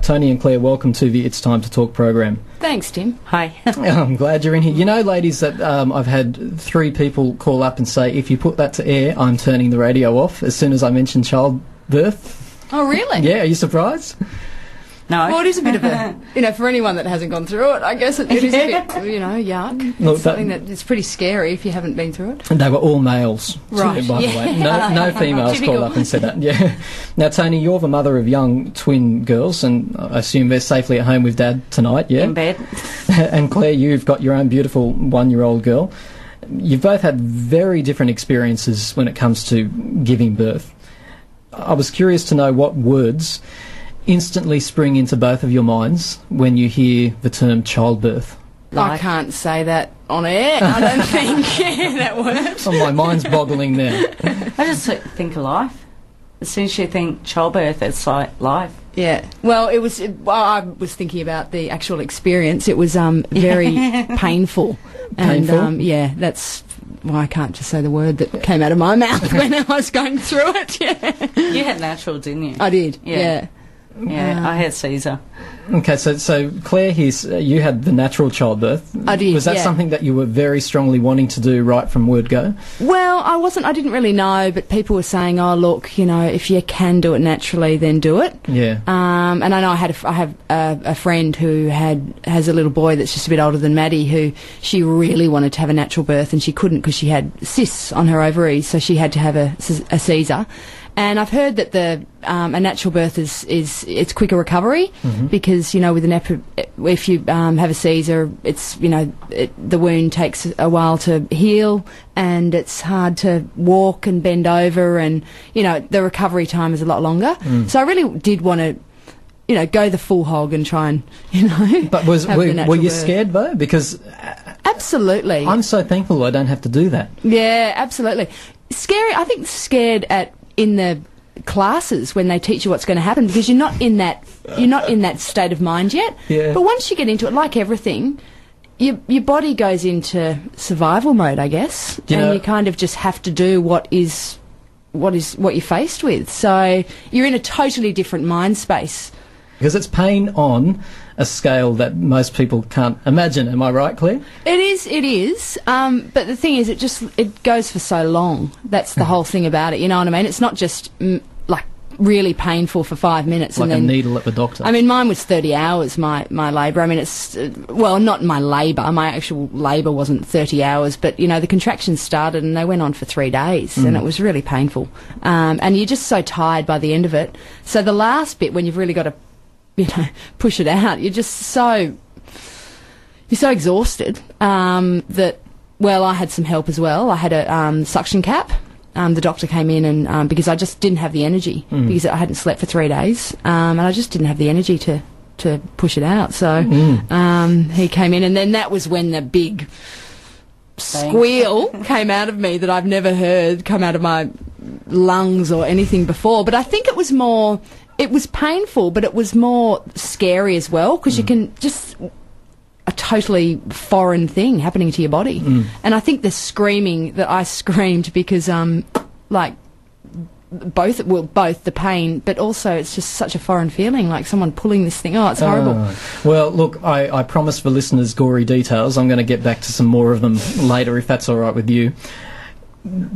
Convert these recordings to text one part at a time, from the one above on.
Tony and Claire, welcome to the It's Time to Talk program. Thanks, Tim. Hi. I'm glad you're in here. You know, ladies, that I've had 3 people call up and say, if you put that to air, I'm turning the radio off as soon as I mention childbirth. Oh, really? Yeah, are you surprised? No. Well, it is a bit of a, for anyone that hasn't gone through it, I guess it is a bit, yuck. Look, it's something that it's pretty scary if you haven't been through it. They were all males, right? By the way. No females called up and said that. Yeah. Now, Tony, you're the mother of young twin girls, and I assume they're safely at home with Dad tonight, yeah? In bed. And Claire, you've got your own beautiful 1-year-old girl. You've both had very different experiences when it comes to giving birth. I was curious to know what words instantly spring into both of your minds when you hear the term childbirth. I can't say that on air, I don't think. That works. Oh, my mind's boggling there. I just think of life. As soon as you think childbirth, it's like life. Yeah. Well, I was thinking about the actual experience. It was very painful. And, Painful? yeah, that's why I can't just say the word that came out of my mouth when I was going through it. Yeah. You had natural, didn't you? I did, yeah. Yeah, I had Caesar. Okay, so Claire, you had the natural childbirth. I did. Was that something that you were very strongly wanting to do right from word go? Well, I didn't really know, but people were saying, "Oh, look, if you can do it naturally, then do it." Yeah. And I know I have a friend who has a little boy that's just a bit older than Maddie, who she really wanted to have a natural birth, and she couldn't because she had cysts on her ovaries, so she had to have a Caesar. And I've heard that a natural birth it's quicker recovery, because with if you have a Caesar, it's the wound takes a while to heal, and it's hard to walk and bend over, and the recovery time is a lot longer. So I really did want to go the full hog and try and But were you scared though? Because absolutely, I'm so thankful I don't have to do that. Yeah, absolutely. Scary. I think scared in the classes when they teach you what's going to happen, because you're not in that state of mind yet. Yeah. But once you get into it, like everything, your body goes into survival mode, I guess, and you kind of just have to do what you're faced with. So you're in a totally different mind space. Because it's pain on a scale that most people can't imagine. Am I right, Claire? It is. But the thing is, it goes for so long. That's the whole thing about it. You know what I mean? It's not just like really painful for 5 minutes. Like and then, a needle at the doctor. I mean, mine was 30 hours, my labour. I mean, it's, not my labour. My actual labour wasn't 30 hours, but, the contractions started and they went on for 3 days, and it was really painful. And you're just so tired by the end of it. So the last bit, when you've really got to push it out, you're so exhausted that, I had some help as well. I had a suction cap. The doctor came in and because I just didn't have the energy, because I hadn't slept for 3 days, and I just didn't have the energy to push it out. So he came in, and then that was when the big squeal came out of me that I've never heard come out of my lungs or anything before. But I think it was painful, but it was more scary as well, because you can just a totally foreign thing happening to your body. And I think the screaming that I screamed because both the pain, but also it's just such a foreign feeling, like someone pulling this thing. Oh, it's horrible. Well, look, I promise for listeners gory details. I'm going to get back to some more of them later, if that's all right with you.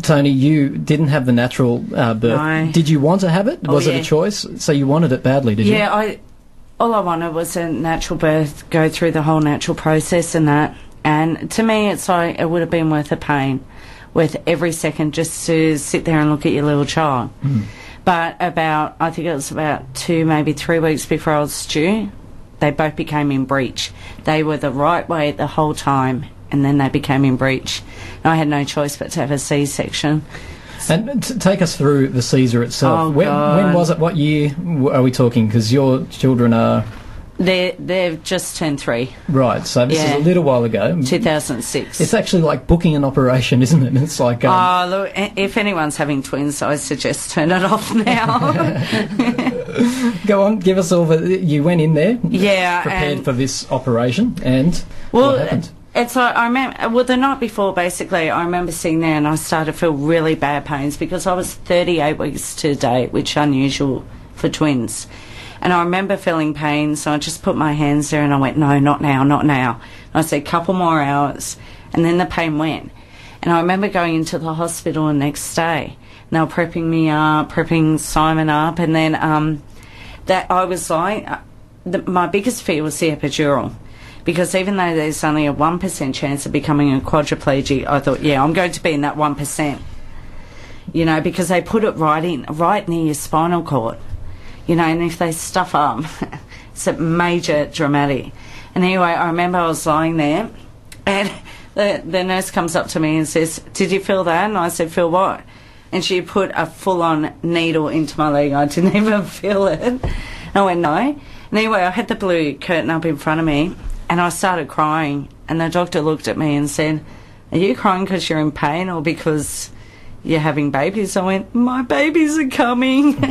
Tony, you didn't have the natural birth. No. Did you want to have it? Was it a choice? So you wanted it badly, did you? Yeah, all I wanted was a natural birth, go through the whole natural process and that. And to me, it's like it would have been worth the pain, worth every second, just to sit there and look at your little child. But I think it was about 2, maybe 3 weeks before I was due, they both became in breach. They were the right way the whole time, and then they became in breach. And I had no choice but to have a C-section. And take us through the Caesar itself. Oh, when was it? What year are we talking? Because your children are... They've just turned 3. Right, so this is a little while ago. 2006. It's actually like booking an operation, isn't it? It's like... look, if anyone's having twins, I suggest turn it off now. Go on, give us all the... You went in there, prepared and for this operation, and what happened? It's like, I remember, the night before, basically, I remember sitting there and I started to feel really bad pains because I was 38 weeks to date, which is unusual for twins. And I remember feeling pain, so I just put my hands there and I went, no, not now, not now. And I said, couple more hours, and then the pain went. And I remember going into the hospital the next day, and they were prepping me up, prepping Simon up, and then that I was like, my biggest fear was the epidural. Because even though there's only a 1% chance of becoming a quadriplegic, I thought, yeah, I'm going to be in that 1%. You know, because they put it right near your spinal cord. You know, and if they stuff up, it's a major dramatic. And anyway, I remember I was lying there, and the nurse comes up to me and says, did you feel that? And I said, feel what? And she put a full-on needle into my leg. I didn't even feel it. And I went, no. And anyway, I had the blue curtain up in front of me, and I started crying. And the doctor looked at me and said, are you crying because you're in pain or because you're having babies? I went, my babies are coming.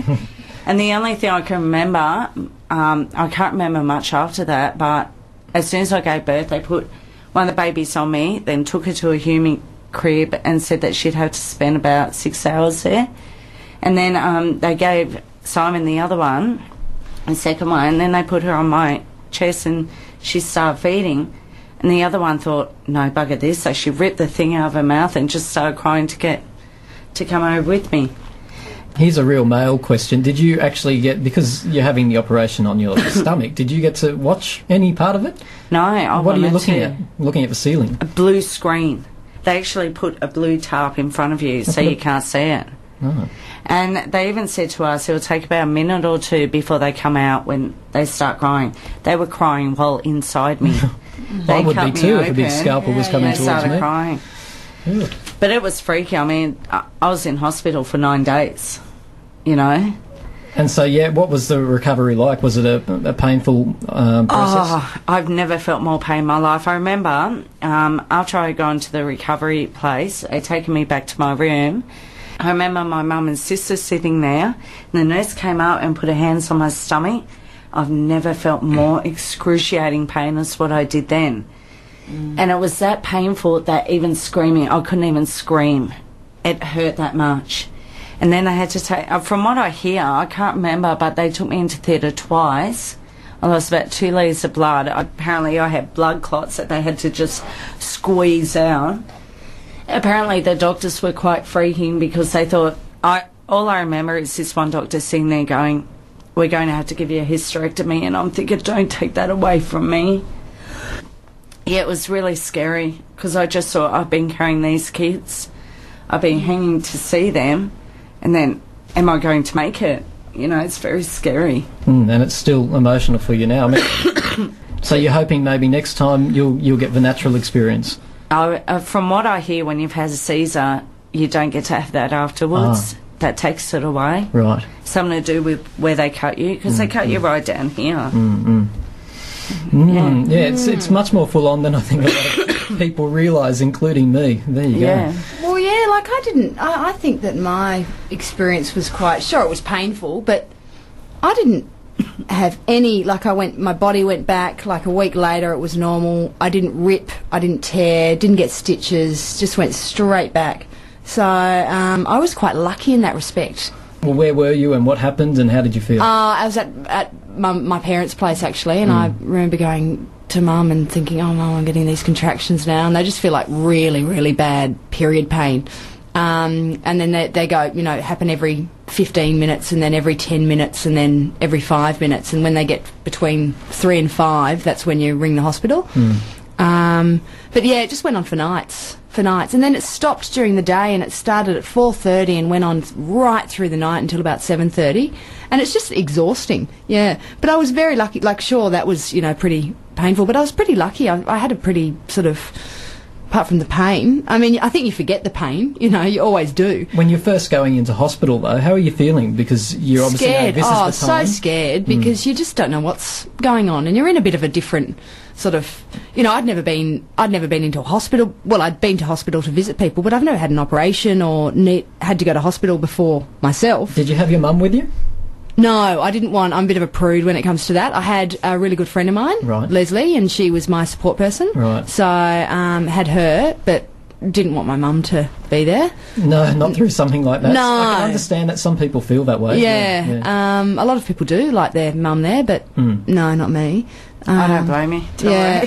And the only thing I can remember, I can't remember much after that, but as soon as I gave birth, they put one of the babies on me, then took her to a human crib and said that she'd have to spend about 6 hours there. And then they gave Simon the other one, the second one, and then they put her on my chest and she started feeding. And the other one thought, no, bugger this. So she ripped the thing out of her mouth and just started crying to come over with me. Here's a real male question. Did you actually get, because you're having the operation on your stomach, did you get to watch any part of it? No, I What are you wanted looking to. at? Looking at the ceiling? A blue screen. They actually put a blue tarp in front of you so you can't see it. Oh. And they even said to us it'll take about a minute or two before they come out when they start crying. They were crying while inside me. I would be too if a big scalpel was coming They towards started me. crying. Ew. But it was freaky. I mean, I was in hospital for 9 days, you know. And so, yeah, what was the recovery like? Was it a painful process? Oh, I've never felt more pain in my life. I remember after I got into the recovery place, they'd taken me back to my room. I remember my mum and sister sitting there, and the nurse came up and put her hands on my stomach. I've never felt more excruciating pain as what I did then. And it was that painful that even screaming, I couldn't even scream. It hurt that much. And then they had to take, from what I hear, I can't remember, but they took me into theatre twice. I lost about 2 litres of blood. Apparently I had blood clots that they had to just squeeze out. Apparently the doctors were quite freaking because they thought, all I remember is this one doctor sitting there going, we're going to have to give you a hysterectomy. And I'm thinking, don't take that away from me. Yeah, it was really scary because I just thought, I've been carrying these kids. I've been hanging to see them. And then, am I going to make it? You know, it's very scary. And it's still emotional for you now. I mean, so you're hoping maybe next time you'll get the natural experience? From what I hear, when you've had a Caesar, you don't get to have that afterwards. That takes it away. Right. Something to do with where they cut you, because they cut you right down here. Yeah, it's much more full on than I think a lot of people realise, including me. There you go. Well, yeah, like I think that my experience was quite, sure it was painful, but I didn't have any, my body went back, like a week later it was normal. I didn't rip, I didn't tear, didn't get stitches, just went straight back. So I was quite lucky in that respect. Well, where were you and what happened and how did you feel? I was at my parents' place, actually, and I remember going to Mum and thinking, oh, Mum, I'm getting these contractions now, and they just feel like really, really bad period pain. And then they go, you know, happen every 15 minutes and then every 10 minutes and then every 5 minutes. And when they get between 3 and 5, that's when you ring the hospital. But yeah, it just went on for nights. And then it stopped during the day and it started at 4:30 and went on right through the night until about 7:30. And it's just exhausting, yeah. But I was very lucky. Like, sure, that was, you know, pretty painful, but I was pretty lucky. I had a pretty sort of, apart from the pain, I mean, I think you forget the pain, you know, you always do. When you're first going into hospital, though, how are you feeling? Because you're obviously scared. this is the time. So scared, because you just don't know what's going on, and you're in a bit of a different sort of, you know, I'd never been into a hospital. Well, I'd been to hospital to visit people, but I've never had an operation or had to go to hospital before myself. Did you have your mum with you? No, I didn't want. I'm a bit of a prude when it comes to that. I had a really good friend of mine, right, Leslie, and she was my support person. Right. So had her, but didn't want my mum to be there. No, not through something like that. No. I can understand that some people feel that way. Yeah. A lot of people do like their mum there, but no, not me. I don't blame you. Yeah.